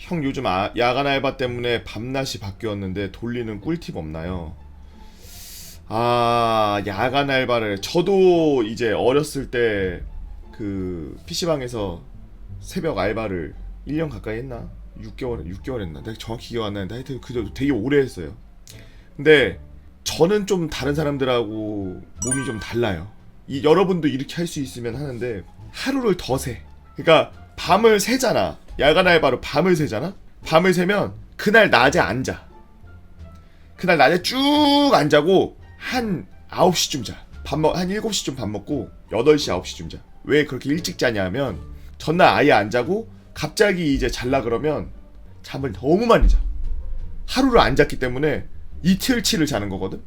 형 요즘 야간 알바 때문에 밤낮이 바뀌었는데 돌리는 꿀팁 없나요? 야간 알바를 저도 이제 어렸을 때 그 PC방에서 새벽 알바를 1년 가까이 했나? 6개월 했나? 내가 정확히 기억 안 나는데 하여튼 그래도 되게 오래 했어요. 근데 저는 좀 다른 사람들하고 몸이 좀 달라요. 여러분도 이렇게 할 수 있으면 하는데 하루를 더 새. 그러니까 밤을 새잖아. 야간 알바로 밤을 새잖아. 밤을 새면 그날 낮에 안 자. 그날 낮에 쭉 안 자고 한 9시쯤 자. 한 7시쯤 밥 먹고 8시 9시쯤 자. 왜 그렇게 일찍 자냐면 전날 아예 안 자고 갑자기 이제 잘라 그러면 잠을 너무 많이 자. 하루를 안 잤기 때문에 이틀치를 자는 거거든.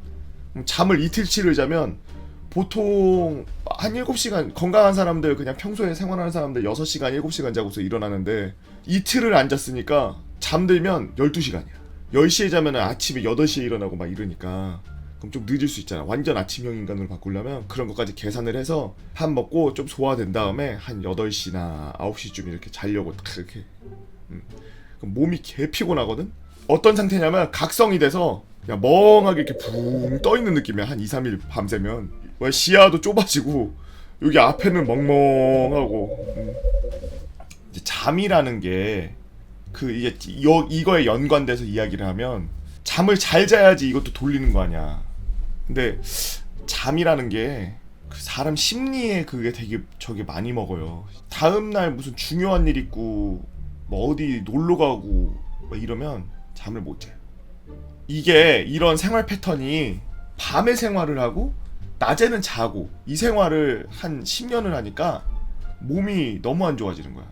잠을 이틀치를 자면 보통 한 7시간, 건강한 사람들 그냥 평소에 생활하는 사람들 6시간 7시간 자고서 일어나는데 이틀을 안 잤으니까 잠들면 12시간이야 10시에 자면 아침에 8시에 일어나고 막 이러니까 그럼 좀 늦을 수 있잖아. 완전 아침형 인간으로 바꾸려면 그런 것까지 계산을 해서 밥 먹고 좀 소화된 다음에 한 8시나 9시쯤 이렇게 자려고 딱 이렇게 그럼 몸이 개 피곤하거든? 어떤 상태냐면 각성이 돼서 그냥 멍하게 이렇게 붕 떠있는 느낌이야. 한 2, 3일 밤새면 시야도 좁아지고 여기 앞에는 멍멍하고 이제 잠이라는 게 이게 이거에 연관돼서 이야기를 하면 잠을 잘 자야지 이것도 돌리는 거 아니야. 근데 잠이라는 게 그 사람 심리에 그게 되게 저게 많이 먹어요. 다음날 무슨 중요한 일 있고 뭐 어디 놀러 가고 뭐 이러면 잠을 못 자요. 이게 이런 생활 패턴이 밤에 생활을 하고 낮에는 자고 이 생활을 한 10년을 하니까 몸이 너무 안 좋아지는 거야.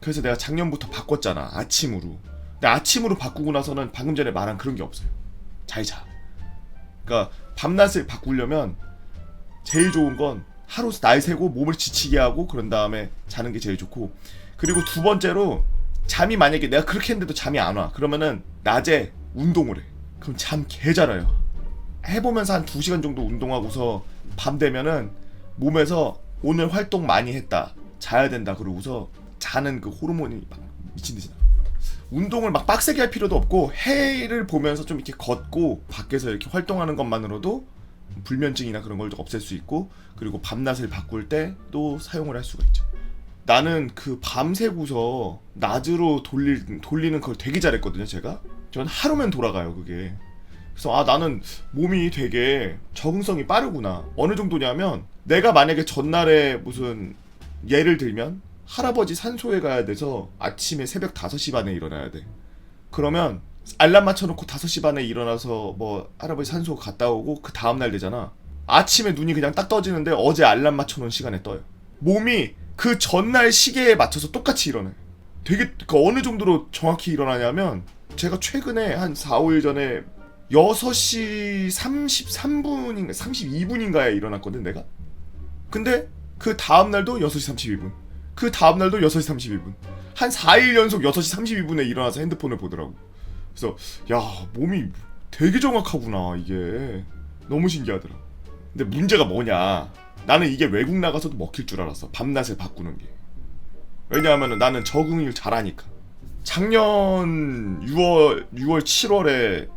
그래서 내가 작년부터 바꿨잖아. 아침으로. 근데 아침으로 바꾸고 나서는 방금 전에 말한 그런 게 없어요. 잘 자. 그러니까 밤낮을 바꾸려면 제일 좋은 건 하루 날 새고 몸을 지치게 하고 그런 다음에 자는 게 제일 좋고, 그리고 두 번째로 잠이 만약에 내가 그렇게 했는데도 잠이 안 와. 그러면은 낮에 운동을 해. 그럼 잠 개 잘 와요. 해보면서 한 2시간 정도 운동하고서 밤 되면은 몸에서 오늘 활동 많이 했다, 자야 된다 그러고서 자는 그 호르몬이 막 미친듯이 나. 운동을 막 빡세게 할 필요도 없고 해를 보면서 좀 이렇게 걷고 밖에서 이렇게 활동하는 것만으로도 불면증이나 그런 걸 없앨 수 있고, 그리고 밤낮을 바꿀 때 또 사용을 할 수가 있죠. 나는 그 밤새고서 낮으로 돌리는 걸 되게 잘했거든요. 전 하루면 돌아가요 그게. 그래서 나는 몸이 되게 적응성이 빠르구나. 어느 정도냐면 내가 만약에 전날에 무슨 예를 들면 할아버지 산소에 가야 돼서 아침에 새벽 5시 반에 일어나야 돼. 그러면 알람 맞춰놓고 5시 반에 일어나서 뭐 할아버지 산소 갔다 오고 그 다음날 되잖아. 아침에 눈이 그냥 딱 떠지는데 어제 알람 맞춰놓은 시간에 떠요. 몸이 그 전날 시계에 맞춰서 똑같이 일어나요. 되게 어느 정도로 정확히 일어나냐면 제가 최근에 한 4, 5일 전에 6시 33분인가 32분인가에 일어났거든 내가. 근데 그 다음날도 6시 32분, 그 다음날도 6시 32분, 한 4일 연속 6시 32분에 일어나서 핸드폰을 보더라고. 그래서 야, 몸이 되게 정확하구나. 이게 너무 신기하더라. 근데 문제가 뭐냐, 나는 이게 외국 나가서도 먹힐 줄 알았어, 밤낮을 바꾸는 게. 왜냐하면 나는 적응을 잘하니까. 작년 6월 7월에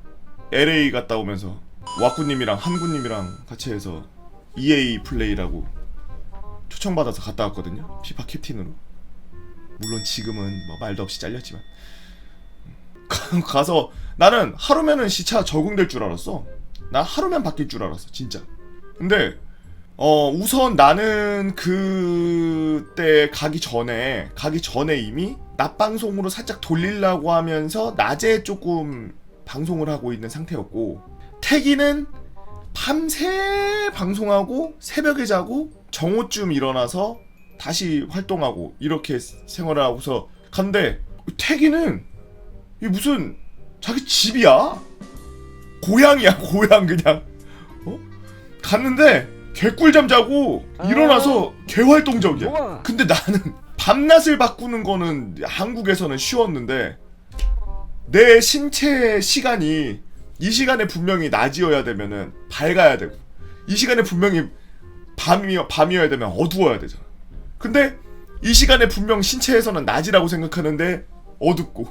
LA 갔다 오면서 와꾸님이랑 한구님이랑 같이 해서 EA 플레이라고 초청받아서 갔다 왔거든요. 피파 캡틴으로. 물론 지금은 뭐 말도 없이 잘렸지만 가서 나는 하루면은 시차 적응될 줄 알았어. 난 하루면 바뀔 줄 알았어 진짜. 근데 우선 나는 그때 가기 전에 이미 낮 방송으로 살짝 돌리려고 하면서 낮에 조금 방송을 하고 있는 상태였고, 태기는 밤새 방송하고 새벽에 자고 정오쯤 일어나서 다시 활동하고 이렇게 생활을 하고서 갔는데, 태기는 이게 무슨 자기 집이야? 고향이야 고향. 그냥 갔는데 개꿀잠 자고 일어나서 개활동적이야. 근데 나는 밤낮을 바꾸는 거는 한국에서는 쉬웠는데 내 신체 시간이 이 시간에 분명히 낮이어야 되면은 밝아야 되고, 이 시간에 분명히 밤이어야 되면 어두워야 되잖아. 근데 이 시간에 분명 신체에서는 낮이라고 생각하는데 어둡고,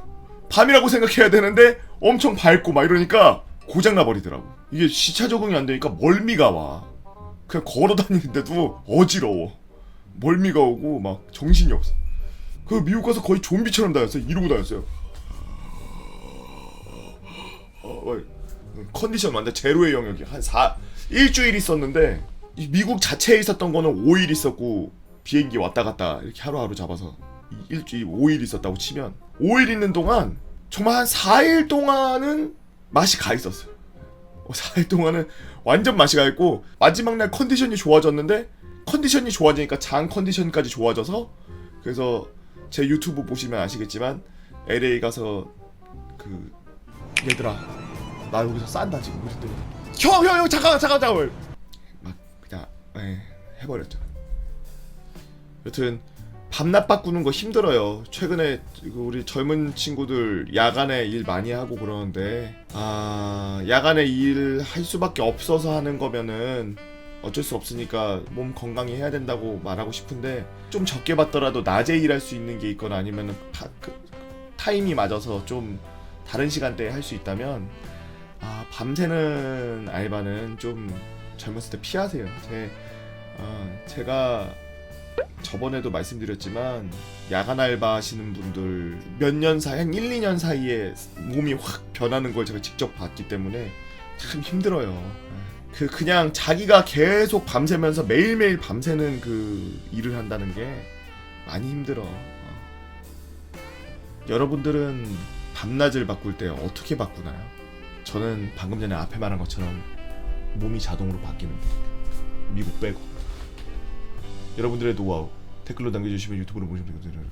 밤이라고 생각해야 되는데 엄청 밝고 막 이러니까 고장나 버리더라고. 이게 시차 적응이 안 되니까 멀미가 와. 그냥 걸어 다니는데도 어지러워. 멀미가 오고 막 정신이 없어. 그 미국 가서 거의 좀비처럼 다녔어요. 이러고 다녔어요. 컨디션 완전 제로의 영역이 일주일 있었는데 미국 자체에 있었던 거는 5일 있었고 비행기 왔다 갔다 이렇게 하루하루 잡아서 일주일 5일 있었다고 치면 5일 있는 동안 정말 한 4일 동안은 맛이 가 있었어요. 4일 동안은 완전 맛이 가 있고 마지막 날 컨디션이 좋아졌는데 컨디션이 좋아지니까 장 컨디션까지 좋아져서 그래서 제 유튜브 보시면 아시겠지만 LA 가서 그 얘들아 나 여기서 싼다 지금 그랬더니 형 잠깐 막 그냥 해버렸죠. 여튼 밤낮 바꾸는 거 힘들어요. 최근에 우리 젊은 친구들 야간에 일 많이 하고 그러는데 야간에 일 할 수밖에 없어서 하는 거면은 어쩔 수 없으니까 몸 건강히 해야 된다고 말하고 싶은데 좀 적게 받더라도 낮에 일할 수 있는 게 있거나 아니면은 타임이 맞아서 좀 다른 시간대에 할 수 있다면 밤새는 알바는 좀 젊었을 때 피하세요. 제가 저번에도 말씀드렸지만 야간 알바 하시는 분들 몇 년 사이 한 1, 2년 사이에 몸이 확 변하는 걸 제가 직접 봤기 때문에 참 힘들어요. 그냥 자기가 계속 밤새면서 매일매일 밤새는 그 일을 한다는 게 많이 힘들어. 여러분들은 밤낮을 바꿀 때 어떻게 바꾸나요? 저는 방금 전에 앞에 말한 것처럼 몸이 자동으로 바뀌는데 미국 빼고. 여러분들의 노하우 댓글로 남겨주시면 유튜브로 보시면 되거든요.